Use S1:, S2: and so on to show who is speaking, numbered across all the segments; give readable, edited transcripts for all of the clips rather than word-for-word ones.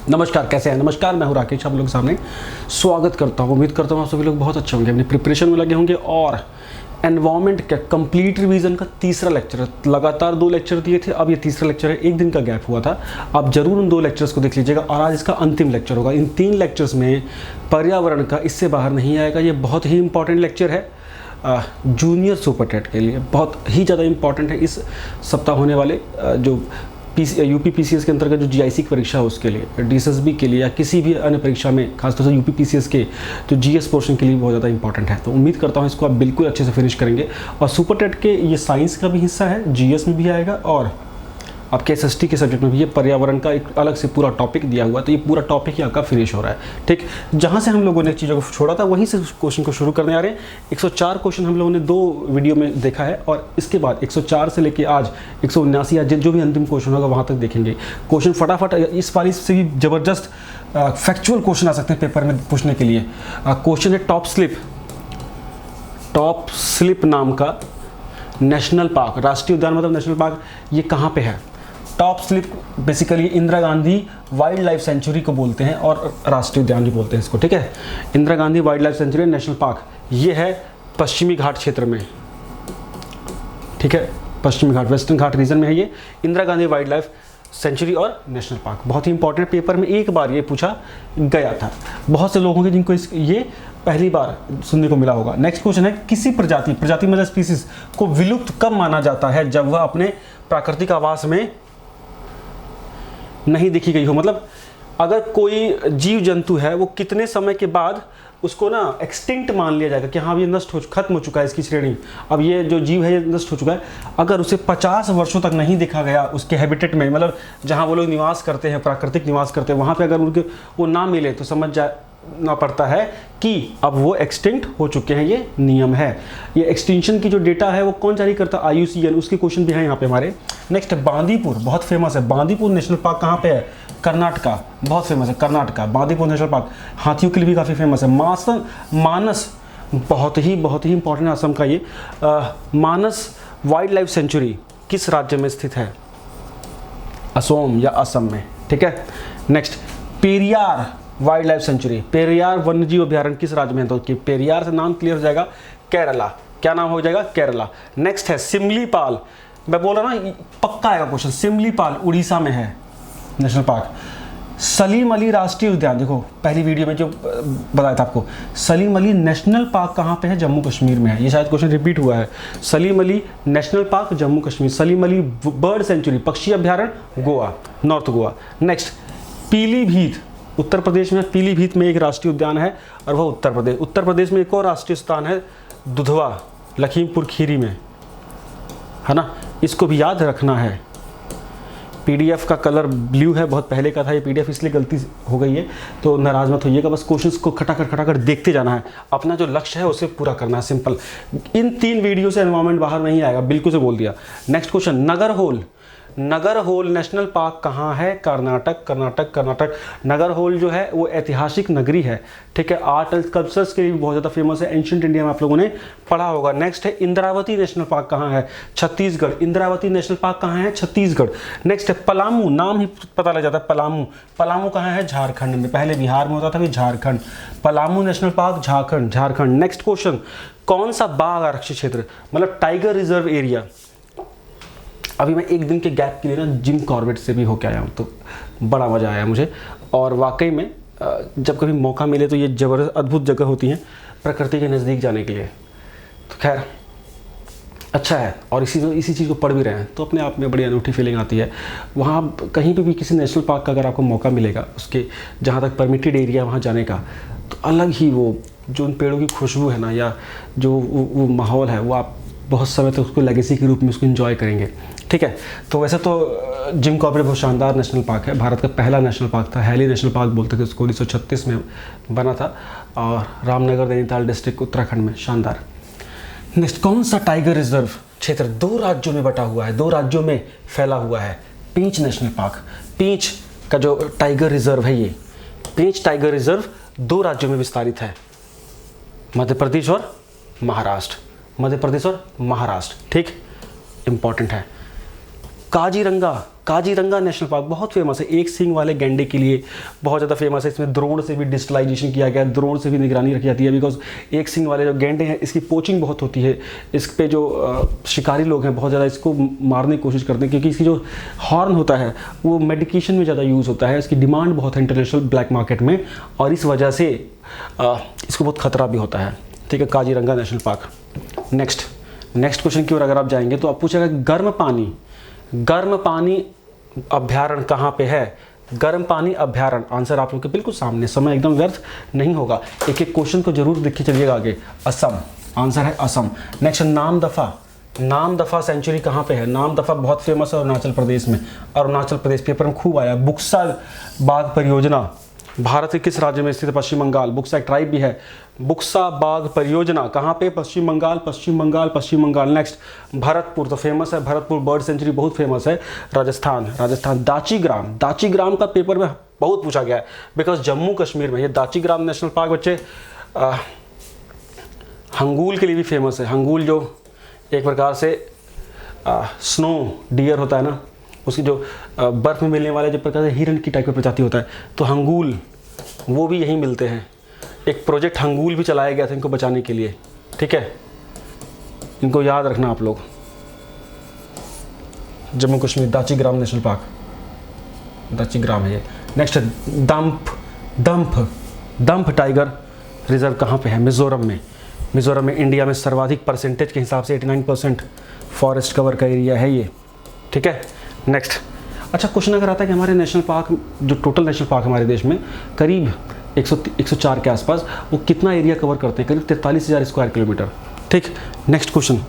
S1: नमस्कार, कैसे हैं? नमस्कार, मैं हूं राकेश, आप लोगों के सामने स्वागत करता हूं। उम्मीद करता हूं आप सभी लोग बहुत अच्छे होंगे, अपनी प्रिपरेशन में लगे होंगे। और एनवायरनमेंट का कंप्लीट रिवीजन का तीसरा लेक्चर, लगातार 2 लेक्चर दिए थे, अब ये तीसरा लेक्चर है। 1 दिन का गैप हुआ था, आप जरूर उन 2 लेक्चर्स को देख लीजिएगा। और आज इसका अंतिम लेक्चर होगा। इन 3 लेक्चर्स में पर्यावरण का इससे बाहर नहीं आएगा। ये बहुत ही इंपॉर्टेंट लेक्चर है जूनियर सुपर टेट के लिए, बहुत ही ज़्यादा इंपॉर्टेंट है। इस सप्ताह होने वाले जो यूपी पीसीएस के अंतर्गत जो जीआईसी की परीक्षा है उसके लिए, डीएसएसबी के लिए या किसी भी अन्य परीक्षा में, खासतौर से यूपी पीसीएस के जो जीएस पोर्शन के लिए बहुत ज़्यादा इंपॉर्टेंट है। तो उम्मीद करता हूँ इसको आप बिल्कुल अच्छे से फिनिश करेंगे। और सुपर टेट के ये साइंस का भी हिस्सा है, जीएस में भी आएगा, और आपके एसएसटी के सब्जेक्ट में भी ये पर्यावरण का एक अलग से पूरा टॉपिक दिया हुआ है। तो ये पूरा टॉपिक ही आपका फिनिश हो रहा है। ठीक, जहाँ से हम लोगों ने चीज़ों को छोड़ा था वहीं से क्वेश्चन को शुरू करने आ रहे हैं। 104 क्वेश्चन हम लोगों ने 2 वीडियो में देखा है, और इसके बाद 104 से लेके आज 179 या जो भी अंतिम क्वेश्चन होगा वहाँ तक देखेंगे। क्वेश्चन फटाफट, इस बार से भी ज़बरदस्त फैक्चुअल क्वेश्चन आ सकते हैं पेपर में पूछने के लिए। क्वेश्चन है टॉप स्लिप नाम का नेशनल पार्क, राष्ट्रीय उद्यान मतलब नेशनल पार्क, ये कहाँ पे है? Top slip basically Indira Gandhi wild life sanctuary को बोलते हैं, और राष्ट्रीय उद्यान भी बोलते हैं इसको। ठीक है, Indira Gandhi wild life sanctuary national park, ये है पश्चिमी घाट क्षेत्र में। ठीक है, पश्चिमी घाट, वेस्टर्न घाट रीजन में है ये Indira Gandhi wild life sanctuary और नेशनल पार्क। बहुत ही इंपॉर्टेंट, पेपर में एक बार ये पूछा गया था। बहुत से लोगों के जिनको ये पहली बार सुनने को मिला होगा। नेक्स्ट क्वेश्चन है, किसी प्रजाति मतलब स्पीसीज को विलुप्त कब माना जाता है? जब वह अपने प्राकृतिक आवास में नहीं देखी गई हो। मतलब अगर कोई जीव जंतु है, वो कितने समय के बाद उसको ना एक्सटिंक्ट मान लिया जाएगा कि हाँ ये नष्ट खत्म हो चुका है इसकी श्रेणी, अब ये जो जीव है ये नष्ट हो चुका है। अगर उसे 50 वर्षों तक नहीं देखा गया उसके हैबिटेट में, मतलब जहाँ वो लोग निवास करते हैं, प्राकृतिक निवास करते हैं, वहाँ पे अगर उनके वो ना मिले तो समझ ना पड़ता है कि अब वो एक्सटिंक्ट हो चुके हैं। ये नियम है। ये एक्सटिंक्शन की जो डेटा है वो कौन जारी करता है? IUCN, उसके क्वेश्चन भी हैं यहाँ पे हमारे। नेक्स्ट है बांदीपुर, बहुत फेमस है। बांदीपुर नेशनल पार्क कहाँ पे है? कर्नाटका, बहुत फेमस है कर्नाटका। बांदीपुर नेशनल पार्क हाथियों के लिए भी काफ़ी फेमस है। मानस बहुत ही इंपॉर्टेंट है असम का ये। मानस वाइल्ड लाइफ सेंचुरी किस राज्य में स्थित है? असम या असम में। ठीक है, next Periyar wild life sanctuary, Periyar वन्यजीव अभ्यारण्य किस राज्य में है? तो कि पेरियार से नाम क्लियर हो जाएगा, केरला। क्या नाम हो जाएगा? केरला। नेक्स्ट है सिमलीपाल, मैं बोल रहा ना पक्का आएगा क्वेश्चन। सिमलीपाल उड़ीसा में है नेशनल पार्क। सलीम अली राष्ट्रीय उद्यान, देखो पहली वीडियो में जो बताया था आपको, सलीम अली नेशनल पार्क कहाँ पे है? जम्मू कश्मीर में है। ये शायद क्वेश्चन रिपीट हुआ है। Salim Ali national park Jammu Kashmir. Salim Ali bird sanctuary, पक्षी अभ्यारण्य, गोवा, नॉर्थ गोवा। नेक्स्ट पीलीभीत, उत्तर प्रदेश में पीलीभीत में एक राष्ट्रीय उद्यान है, और वह उत्तर प्रदेश में एक और राष्ट्रीय स्थान है दुधवा, लखीमपुर खीरी में, है ना। इसको भी याद रखना है। PDF का कलर ब्लू है, बहुत पहले का था ये PDF, इसलिए गलती हो गई है, तो नाराज मत होइएगा। बस क्वेश्चंस को खटाखट देखते जाना है, अपना जो लक्ष्य है उसे पूरा करना है, सिंपल। इन 3 वीडियो से एनवायरमेंट बाहर नहीं आएगा, बिल्कुल से बोल दिया। Next question, Nagarhole national park कहाँ है? कर्नाटक। नगरहोल जो है वो ऐतिहासिक नगरी है। ठीक है, आर्ट एंड स्कल्पचर्स के लिए भी बहुत ज़्यादा फेमस है। एंशिएंट इंडिया में आप लोगों ने पढ़ा होगा। नेक्स्ट है इंद्रावती नेशनल पार्क कहाँ है? छत्तीसगढ़। इंद्रावती नेशनल पार्क कहाँ है? छत्तीसगढ़। नेक्स्ट है पलामू, नाम ही पता लग जाता है पलामू कहाँ है? झारखंड में। पहले बिहार में होता था, फिर Jharkhand. Palamu national park Jharkhand. Next question, कौन सा बाघ आरक्षित क्षेत्र मतलब टाइगर रिजर्व एरिया? अभी मैं 1 दिन के गैप के लिए ना जिम कॉर्बेट से भी होके आया हूँ, तो बड़ा मज़ा आया मुझे। और वाकई में जब कभी मौका मिले तो ये ज़बरदस्त अद्भुत जगह होती हैं प्रकृति के नज़दीक जाने के लिए। तो खैर अच्छा है, और इसी चीज़ को पढ़ भी रहे हैं तो अपने आप में बड़ी अनूठी फीलिंग आती है। वहाँ कहीं पे भी किसी नेशनल पार्क का अगर आपको मौका मिलेगा, उसके जहाँ तक परमिटेड एरिया वहाँ जाने का, तो अलग ही वो जो उन पेड़ों की खुशबू है ना, या जो वो माहौल है, वो आप बहुत समय तक उसको लेगेसी के रूप में उसको एंजॉय करेंगे। ठीक है, तो वैसे तो जिम कॉर्बेट बहुत शानदार नेशनल पार्क है, भारत का पहला नेशनल पार्क था। हैली नेशनल पार्क बोलते थे उसको, 1936 में बना था, और रामनगर नैनीताल डिस्ट्रिक्ट उत्तराखंड में, शानदार। नेक्स्ट, कौन सा टाइगर रिजर्व क्षेत्र 2 राज्यों में बटा हुआ है, 2 राज्यों में फैला हुआ है? पेंच नेशनल पार्क। पेंच का जो टाइगर रिजर्व है, ये पेंच टाइगर रिजर्व 2 राज्यों में विस्तारित है, मध्य प्रदेश और महाराष्ट्र। ठीक, इंपॉर्टेंट है। काजीरंगा काजीरंगा नेशनल पार्क बहुत फेमस है एक सींग वाले गैंडे के लिए, बहुत ज़्यादा फेमस है। इसमें ड्रोन से भी डिजिटलाइजेशन किया गया है, ड्रोन से भी निगरानी रखी जाती है, बिकॉज एक सींग वाले जो गैंडे हैं इसकी पोचिंग बहुत होती है। इस पे जो शिकारी लोग हैं बहुत ज़्यादा इसको मारने की कोशिश करते हैं, क्योंकि इसकी जो हॉर्न होता है वो मेडिकेशन में ज़्यादा यूज़ होता है। इसकी डिमांड बहुत है इंटरनेशनल ब्लैक मार्केट में, और इस वजह से इसको बहुत खतरा भी होता है। ठीक है, Kaziranga national park. Next question की ओर अगर आप जाएंगे तो आप पूछेगा गर्म पानी अभ्यारण्य कहाँ पे है? गर्म पानी अभ्यारण्य, आंसर आप लोग के बिल्कुल सामने, समय एकदम व्यर्थ नहीं होगा, एक एक क्वेश्चन को जरूर देख के चलिएगा आगे। असम, आंसर है असम। नेक्स्ट नामदफा सेंचुरी कहाँ पे है? नामदफा बहुत फेमस है अरुणाचल प्रदेश में, अरुणाचल प्रदेश, पेपर में खूब आया। बुक्सा बाघ परियोजना भारत के किस राज्य में स्थित है? पश्चिम बंगाल। बुक्सा एक ट्राइब भी है। बुक्सा बाघ परियोजना कहाँ पे? पश्चिम बंगाल। नेक्स्ट भरतपुर, तो फेमस है भरतपुर बर्ड सेंचुरी, बहुत फेमस है। राजस्थान। दाचीग्राम का पेपर में बहुत पूछा गया है, बिकॉज जम्मू कश्मीर में ये दाचीग्राम नेशनल पार्क बच्चे हंगूल के लिए भी फेमस है। हंगूल जो एक प्रकार से स्नो डियर होता है ना, उसकी जो बर्फ़ में मिलने वाले जो प्रकार से हिरण की टाइप की प्रजाति होता है, तो हंगूल वो भी यहीं मिलते हैं। एक प्रोजेक्ट हंगूल भी चलाया गया था इनको बचाने के लिए। ठीक है, इनको याद रखना आप लोग। जम्मू कश्मीर दाचीग्राम नेशनल पार्क, दाचीग्राम है ये। नेक्स्ट दम्फ टाइगर रिजर्व कहाँ पे है? मिजोरम में इंडिया में सर्वाधिक परसेंटेज के हिसाब से 89% फॉरेस्ट कवर का एरिया है ये। ठीक है, नेक्स्ट। अच्छा, क्वेश्चन अगर आता है कि हमारे नेशनल पार्क, जो टोटल नेशनल पार्क हमारे देश में करीब 104 के आसपास, वो कितना एरिया कवर करते हैं? करीब 43,000 स्क्वायर किलोमीटर। ठीक, नेक्स्ट क्वेश्चन।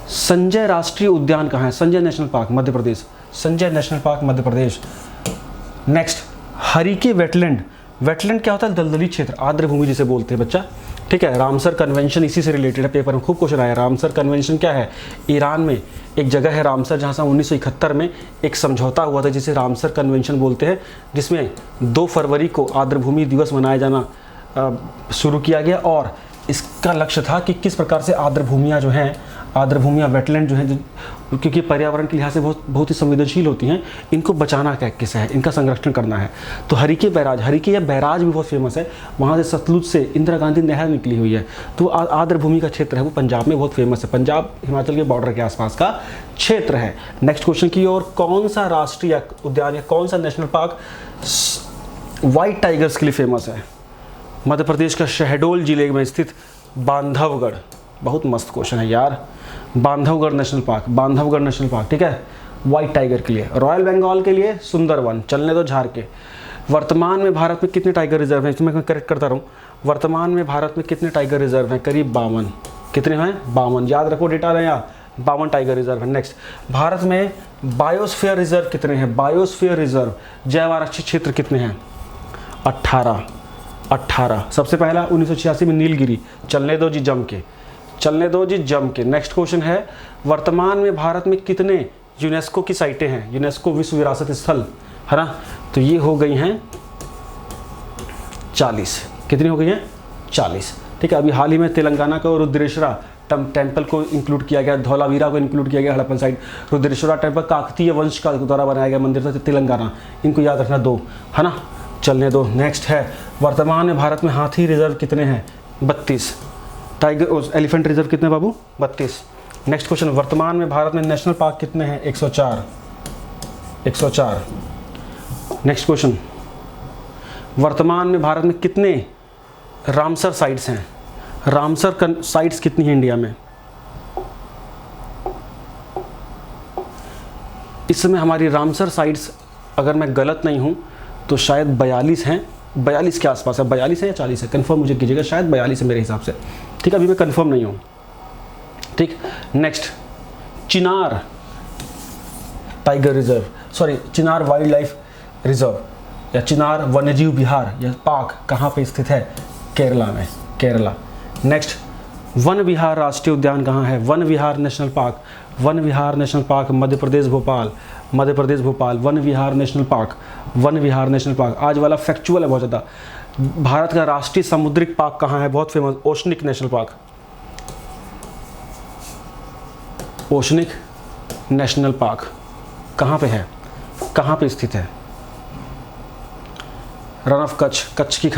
S1: संजय राष्ट्रीय उद्यान कहाँ है? Sanjay national park Madhya Pradesh. Next, Harike wetland क्या होता है? दलदली क्षेत्र, आर्द्र भूमि जिसे बोलते हैं बच्चा। ठीक है, रामसर कन्वेंशन इसी से रिलेटेड है, पेपर में खूब क्वेश्चन आया। रामसर कन्वेंशन क्या है? ईरान में एक जगह है रामसर, जहाँ से 1971 में एक समझौता हुआ था जिसे रामसर कन्वेंशन बोलते हैं, जिसमें 2 फरवरी को आर्द्रभूमि दिवस मनाया जाना शुरू किया गया। और इसका लक्ष्य था कि किस प्रकार से आर्द्रभूमियाँ जो हैं, आर्द्रभूमियाँ वेटलैंड जो हैं, क्योंकि पर्यावरण के लिहाज से बहुत ही संवेदनशील होती हैं, इनको बचाना कैसे है, इनका संरक्षण करना है। तो हरिके या बैराज भी बहुत फेमस है, वहाँ से सतलुज से इंदिरा गांधी नहर निकली हुई है। तो आर्द्रभूमि का क्षेत्र है वो पंजाब में बहुत फेमस है, पंजाब हिमाचल के बॉर्डर के आसपास का क्षेत्र है। नेक्स्ट क्वेश्चन की ओर, कौन सा राष्ट्रीय उद्यान या कौन सा नेशनल पार्क व्हाइट टाइगर्स के लिए फेमस है? मध्य प्रदेश का शहडोल जिले में स्थित बांधवगढ़, बहुत मस्त क्वेश्चन है यार। बांधवगढ़ नेशनल पार्क, ठीक है, व्हाइट टाइगर के लिए। रॉयल बंगाल के लिए सुंदरवन, चलने दो झार के। वर्तमान में भारत में कितने टाइगर रिजर्व हैं? इसमें मैं करेक्ट करता रहूँ, वर्तमान में भारत में कितने टाइगर रिजर्व हैं? करीब 52। कितने हैं? 52, याद रखो डेटा रहे यहाँ, 52 टाइगर रिजर्व है। नेक्स्ट, भारत में बायोस्फीयर रिजर्व कितने हैं? बायोस्फीयर रिजर्व, जैव आरक्षित क्षेत्र कितने हैं? 18। सबसे पहला 1986 में नीलगिरी, चलने दो जी जम के। नेक्स्ट क्वेश्चन है, वर्तमान में भारत में कितने यूनेस्को की साइटें हैं? यूनेस्को विश्व विरासत स्थल, है ना, तो ये हो गई हैं 40। कितनी हो गई हैं? 40। ठीक है, अभी हाल ही में तेलंगाना का रुद्रेश्वरा टेम्पल को इंक्लूड किया गया, धौलावीरा को इंक्लूड किया गया हड़प्पन साइड। रुद्रेश्वरा टेम्पल काकतीय वंश का द्वारा बनाया गया मंदिर था, तेलंगाना। इनको याद रखना 2, है ना, चलने दो। नेक्स्ट है, वर्तमान में भारत में हाथी रिजर्व कितने हैं? 32। टाइगर एलिफेंट रिजर्व कितने बाबू? 32। नेक्स्ट क्वेश्चन, वर्तमान में भारत में नेशनल पार्क कितने हैं? 104। नेक्स्ट क्वेश्चन, वर्तमान में भारत में कितने रामसर साइट्स हैं? रामसर साइट्स कितनी हैं इंडिया में? इस समय हमारी रामसर साइट्स, अगर मैं गलत नहीं हूं तो शायद 42 हैं, 42 के आसपास है। 42 है या 40 है, कंफर्म मुझे कीजिएगा, शायद 42 है मेरे हिसाब से। ठीक, अभी मैं कंफर्म नहीं हूँ। ठीक, नेक्स्ट, चिनार टाइगर रिजर्व, सॉरी चिनार वाइल्ड लाइफ रिजर्व या चिनार वन्यजीव विहार या पार्क कहाँ पे स्थित है? केरला में, केरला। नेक्स्ट, वन विहार राष्ट्रीय उद्यान कहाँ है? वन विहार national park Madhya Pradesh Bhopal. One विहार नेशनल पार्क। आज वाला फैक्चुअल है बहुत ज़्यादा। भारत का राष्ट्रीय समुद्रिक पार्क कहाँ है? बहुत famous, oceanic national park. Oceanic national park कहाँ पे है? कहाँ पे स्थित है? रन ऑफ कच्छ, कच्छ की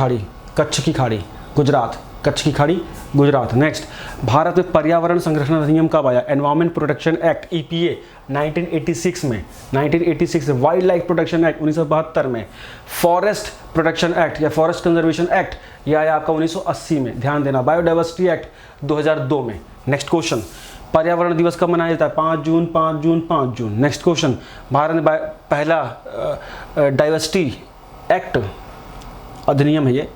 S1: खाड़ी, गुजरात, कच्छ की खाड़ी, गुजरात। नेक्स्ट, भारत में पर्यावरण संरक्षण अधिनियम कब आया? एनवायरमेंट प्रोटेक्शन एक्ट EPA 1986 में, 1986 में। वाइल्ड लाइफ प्रोटेक्शन एक्ट 1972 में। फॉरेस्ट प्रोटेक्शन एक्ट या फॉरेस्ट कंजर्वेशन एक्ट यह आया आपका 1980 में, ध्यान देना। बायोडाइवर्सिटी एक्ट 2002 में। नेक्स्ट क्वेश्चन, पर्यावरण दिवस कब मनाया जाता है? 5 जून, 5 जून, 5 जून। नेक्स्ट क्वेश्चन, भारत में पहला डाइवर्सिटी एक्ट अधिनियम है ये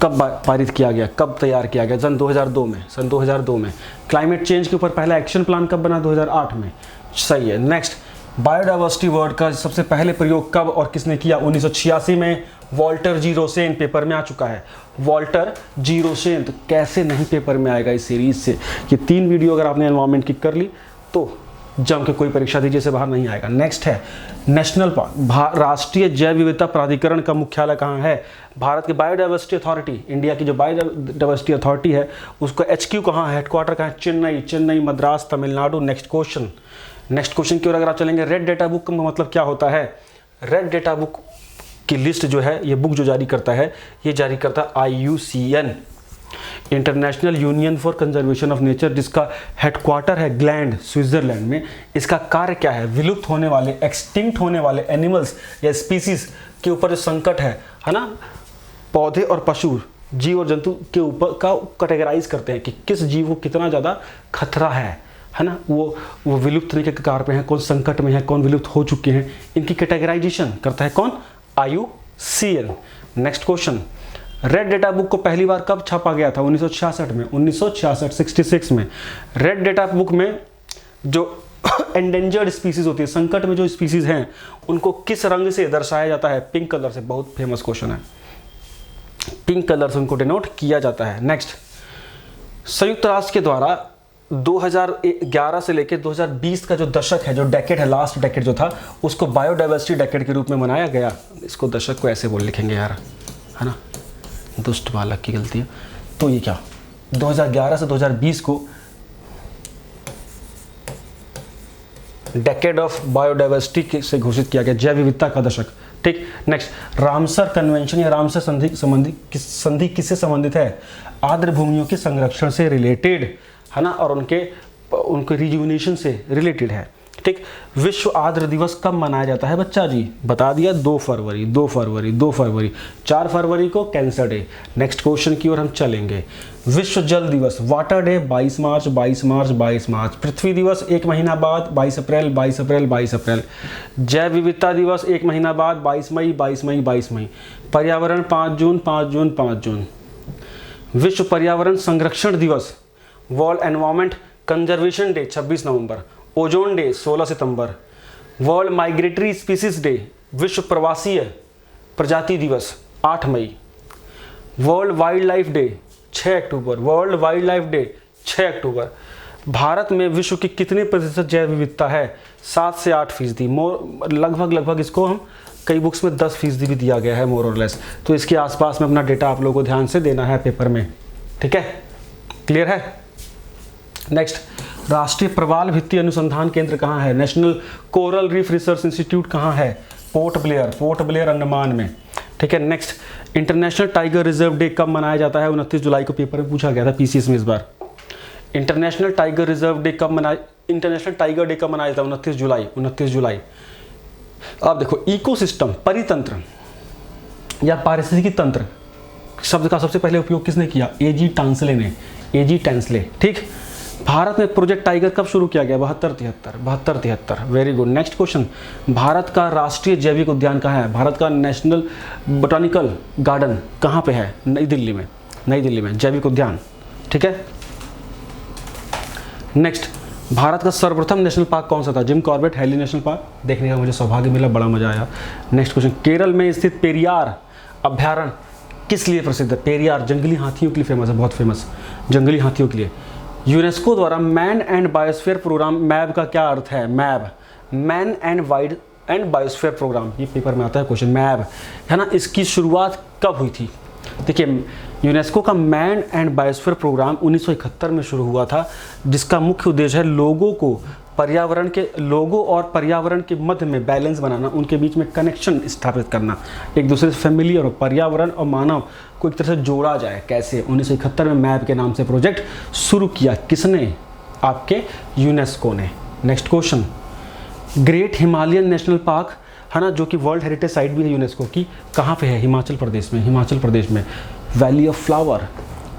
S1: कब पारित किया गया, कब तैयार किया गया? सन 2002 में, सन 2002 में। क्लाइमेट चेंज के ऊपर पहला एक्शन प्लान कब बना? 2008 में। सही है। नेक्स्ट, बायोडाइवर्सिटी वर्ड का सबसे पहले प्रयोग कब और किसने किया? 1986 में। वॉल्टर जी रोसेन, पेपर में आ चुका है। वॉल्टर जी रोसेन, तो कैसे नहीं पेपर में आएगा इस सीरीज से? ये 3 वीडियो अगर आपने एनवायरमेंट की कर ली तो जम के कोई परीक्षा दीजिए से बाहर नहीं आएगा। नेक्स्ट है नेशनल पार्क, राष्ट्रीय जैव विविधता प्राधिकरण का मुख्यालय कहाँ है? भारत की बायोडाइवर्सिटी अथॉरिटी, इंडिया की जो बायोडाइवर्सिटी अथॉरिटी है उसका HQ कहाँ है, हेडक्वार्टर कहाँ है? चेन्नई, चेन्नई, मद्रास, तमिलनाडु। नेक्स्ट क्वेश्चन की ओर अगर आप चलेंगे, रेड डेटा बुक का मतलब क्या होता है? रेड डेटा बुक की लिस्ट जो है, ये बुक जो जारी करता है, ये जारी करता है IUCN, international union for conservation of nature, जिसका हेडक्वार्टर है ग्लैंड, स्विट्जरलैंड में। इसका कार्य क्या है? विलुप्त होने वाले, एक्सटिंक्ट होने वाले एनिमल्स या स्पीसीज के ऊपर जो संकट है ना, पौधे और पशु, जीव और जंतु के ऊपर का कैटेगराइज करते हैं कि किस जीव को कितना ज़्यादा खतरा है ना, वो विलुप्त होने के कगार पे हैं, कौन संकट में है, कौन विलुप्त हो चुके हैं, इनकी कैटेगराइजेशन करता है कौन? IUCN। Next question, red data book को पहली बार कब छापा गया था? 1966 में, 1966 में। रेड डेटा बुक में जो एंडेंजर्ड स्पीसीज होती है, संकट में जो स्पीसीज हैं, उनको किस रंग से दर्शाया जाता है? पिंक कलर से। बहुत फेमस क्वेश्चन है, पिंक कलर से उनको डिनोट किया जाता है। नेक्स्ट, संयुक्त राष्ट्र के द्वारा 2011 से लेकर 2020 का जो दशक है, जो डेकेड है, लास्ट डेकेड जो था, उसको बायोडाइवर्सिटी डेकेड के रूप में मनाया गया। इसको दशक को ऐसे बोल लिखेंगे यार, है ना, दुष्ट बालक की गलती है। तो ये क्या, 2011 से 2020 को डेकेड ऑफ बायोडाइवर्सिटी से घोषित किया गया, जैव विविधता का दशक। ठीक। नेक्स्ट, रामसर कन्वेंशन या रामसर संधि किससे संबंधित है? आर्द्र भूमियों के संरक्षण से रिलेटेड है ना, और उनके रिजुविनेशन से रिलेटेड है। ठीक। विश्व आर्द्र दिवस कब मनाया जाता है बच्चा जी? बता दिया, 2 फरवरी, 2 फरवरी, 2 फरवरी। 4 फरवरी को कैंसर डे। नेक्स्ट क्वेश्चन की ओर हम चलेंगे। विश्व जल दिवस, वाटर डे 22 मार्च, 22 मार्च, 22 मार्च। पृथ्वी दिवस 1 महीना बाद, 22 अप्रैल, 22 अप्रैल, 22 अप्रैल। जैव विविधता दिवस 1 महीना बाद, 22 मई, 22 मई, 22 मई। पर्यावरण 5 जून, 5 जून, 5 जून। विश्व पर्यावरण संरक्षण दिवस, वर्ल्ड एनवायरमेंट कंजर्वेशन डे 26 नवंबर। ओजोन डे 16 सितंबर। वर्ल्ड माइग्रेटरी स्पीसीज डे, विश्व प्रवासीय प्रजाति दिवस 8 मई। वर्ल्ड वाइल्ड लाइफ डे 6 अक्टूबर। वर्ल्ड वाइल्ड लाइफ डे 6 अक्टूबर। भारत में विश्व की कितने प्रतिशत जैव विविधता है? 7 से 8%। लगभग इसको हम कई बुक्स में 10% भी दिया गया है, मोर और लेस। तो इसके आसपास में अपना डेटा आप लोगों को ध्यान से देना है पेपर में। ठीक है, क्लियर है? नेक्स्ट, राष्ट्रीय प्रवाल भित्ति अनुसंधान केंद्र कहाँ है? National coral reef research institute कहाँ है? पोर्ट ब्लेयर अंडमान में। ठीक है। Next, international tiger reserve day कब मनाया जाता है? 29 जुलाई को पेपर में पूछा गया था PCS में इस बार। इंटरनेशनल टाइगर रिजर्व डे कब मनाया, इंटरनेशनल टाइगर डे कब मनाया जाता है? 29 जुलाई, 29 जुलाई। अब देखो, इकोसिस्टम, परितंत्र या पारिस्थितिकी तंत्र शब्द का सबसे पहले उपयोग किसने किया? AG टांसले ने, AG टांसले। ठीक। भारत में प्रोजेक्ट टाइगर कब शुरू किया गया? 72-73। Very good. Next question, Bharat का राष्ट्रीय जैविक उद्यान कहाँ है? भारत का नेशनल बोटानिकल गार्डन कहाँ पे है? नई दिल्ली में, नई दिल्ली में जैविक उद्यान। ठीक है। नेक्स्ट, भारत का सर्वप्रथम नेशनल पार्क कौन सा था? Jim Corbett Hailey national park. देखने का मुझे सौभाग्य मिला, बड़ा मजा आया। नेक्स्ट क्वेश्चन, केरल में स्थित पेरियार अभ्यारण्य किस लिए प्रसिद्ध है? पेरियार जंगली हाथियों के लिए फेमस है, बहुत फेमस, जंगली हाथियों के लिए। यूनेस्को द्वारा मैन एंड बायोस्फीयर प्रोग्राम, मैब का क्या अर्थ है? MAB, man and wild and biosphere programme, ये पेपर में आता है क्वेश्चन, मैब है ना। इसकी शुरुआत कब हुई थी? देखिए, यूनेस्को का मैन एंड बायोस्फीयर प्रोग्राम 1971 में शुरू हुआ था, जिसका मुख्य उद्देश्य है लोगों को पर्यावरण के लोगों और पर्यावरण के मध्य में बैलेंस बनाना, उनके बीच में कनेक्शन स्थापित करना, एक दूसरे से फैमिलियर हो, पर्यावरण और मानव को एक तरह से जोड़ा जाए। कैसे? 1971 में मैप के नाम से प्रोजेक्ट शुरू किया। किसने? आपके यूनेस्को ने। Next question, great Himalayan national park है ना, जो कि वर्ल्ड हेरिटेज साइट भी है यूनेस्को की, कहाँ पे है? हिमाचल प्रदेश में। हिमाचल प्रदेश में वैली ऑफ फ्लावर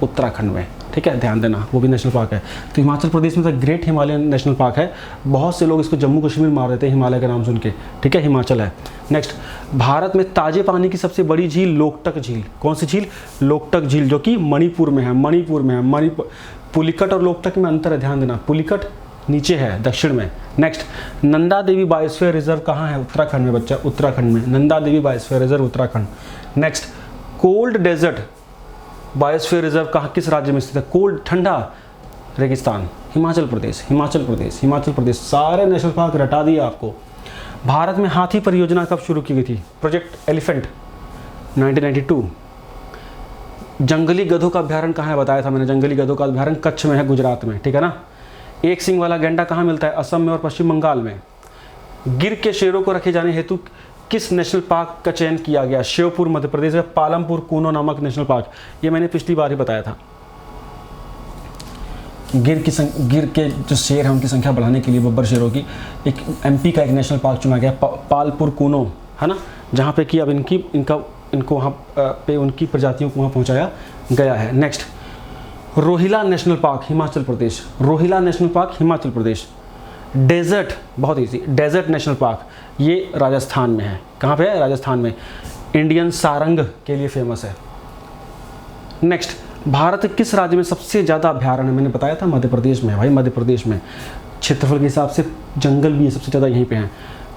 S1: उत्तराखंड में, ठीक है, ध्यान देना, वो भी नेशनल पार्क है। तो हिमाचल प्रदेश में तो ग्रेट हिमालयन नेशनल पार्क है। बहुत से लोग इसको जम्मू कश्मीर मार देते हैं हिमालय का नाम सुन के, ठीक है, हिमाचल है। नेक्स्ट, भारत में ताजे पानी की सबसे बड़ी झील लोकटक झील। कौन सी झील? लोकटक झील, जो कि मणिपुर में है। मणिपुर में है। पुलिकट और लोकटक में अंतर है, ध्यान देना। पुलिकट नीचे है, दक्षिण में। Next, Nanda Devi biosphere reserve कहाँ है? उत्तराखंड में बच्चा, उत्तराखंड में। Nanda Devi biosphere reserve Uttarakhand. Next, cold desert biosphere reserve कहाँ, किस राज्य में स्थित है? कोल्ड, ठंडा रेगिस्तान, हिमाचल प्रदेश। हिमाचल प्रदेश, हिमाचल प्रदेश। सारे नेशनल पार्क रटा दिए आपको। भारत में हाथी परियोजना कब शुरू की गई थी? Project elephant, 1992। जंगली गधों का अभ्यारण्य कहाँ है? बताया था मैंने, जंगली गधों का अभ्यारण्य कच्छ में है, गुजरात में, ठीक है ना। एक सिंग वाला गैंडा कहाँ मिलता है? असम में और पश्चिम बंगाल में। गिर के शेरों को रखे जाने हेतु किस नेशनल पार्क का चयन किया गया? श्योपुर मध्य प्रदेश में, पालमपुर कूनो नामक नेशनल पार्क। ये मैंने पिछली बार ही बताया था। गिर के जो शेर हैं उनकी संख्या बढ़ाने के लिए बब्बर शेरों की एक एमपी का एक नेशनल पार्क चुना गया, पालपुर कूनो, है ना, जहाँ पे कि अब इनको वहाँ पे उनकी प्रजातियों को वहाँ पहुँचाया गया है। Next, Rohila national park, Himachal Pradesh. Rohila national park, Himachal Pradesh. Desert, बहुत ईजी, डेजर्ट नेशनल पार्क, ये राजस्थान में है। कहाँ पे है? राजस्थान में। इंडियन सारंग के लिए फेमस है। नेक्स्ट, भारत के किस राज्य में सबसे ज़्यादा अभ्यारण्य है? मैंने बताया था मध्य प्रदेश में है भाई, मध्य प्रदेश में। क्षेत्रफल के हिसाब से जंगल भी है, सबसे ज़्यादा यहीं पे हैं।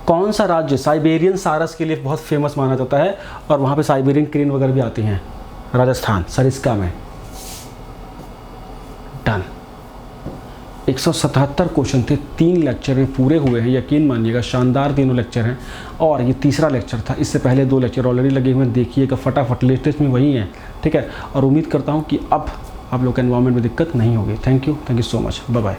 S1: कौन सा राज्य साइबेरियन सारस के लिए बहुत फेमस माना जाता है और वहाँ पे साइबेरियन क्रेन वगैरह भी आती हैं? राजस्थान, सरिस्का में। डन। 177 क्वेश्चन थे, 3 लेक्चर में पूरे हुए हैं, यकीन मानिएगा, शानदार तीनों लेक्चर हैं। और ये तीसरा लेक्चर था, इससे पहले 2 लेक्चर ऑलरेडी लगे हुए हैं, देखिएगा फटाफट, लेटेस्ट में वही है, ठीक है। और उम्मीद करता हूँ कि अब आप लोग के एनवायरनमेंट में दिक्कत नहीं होगी। Thank you so much, bye bye.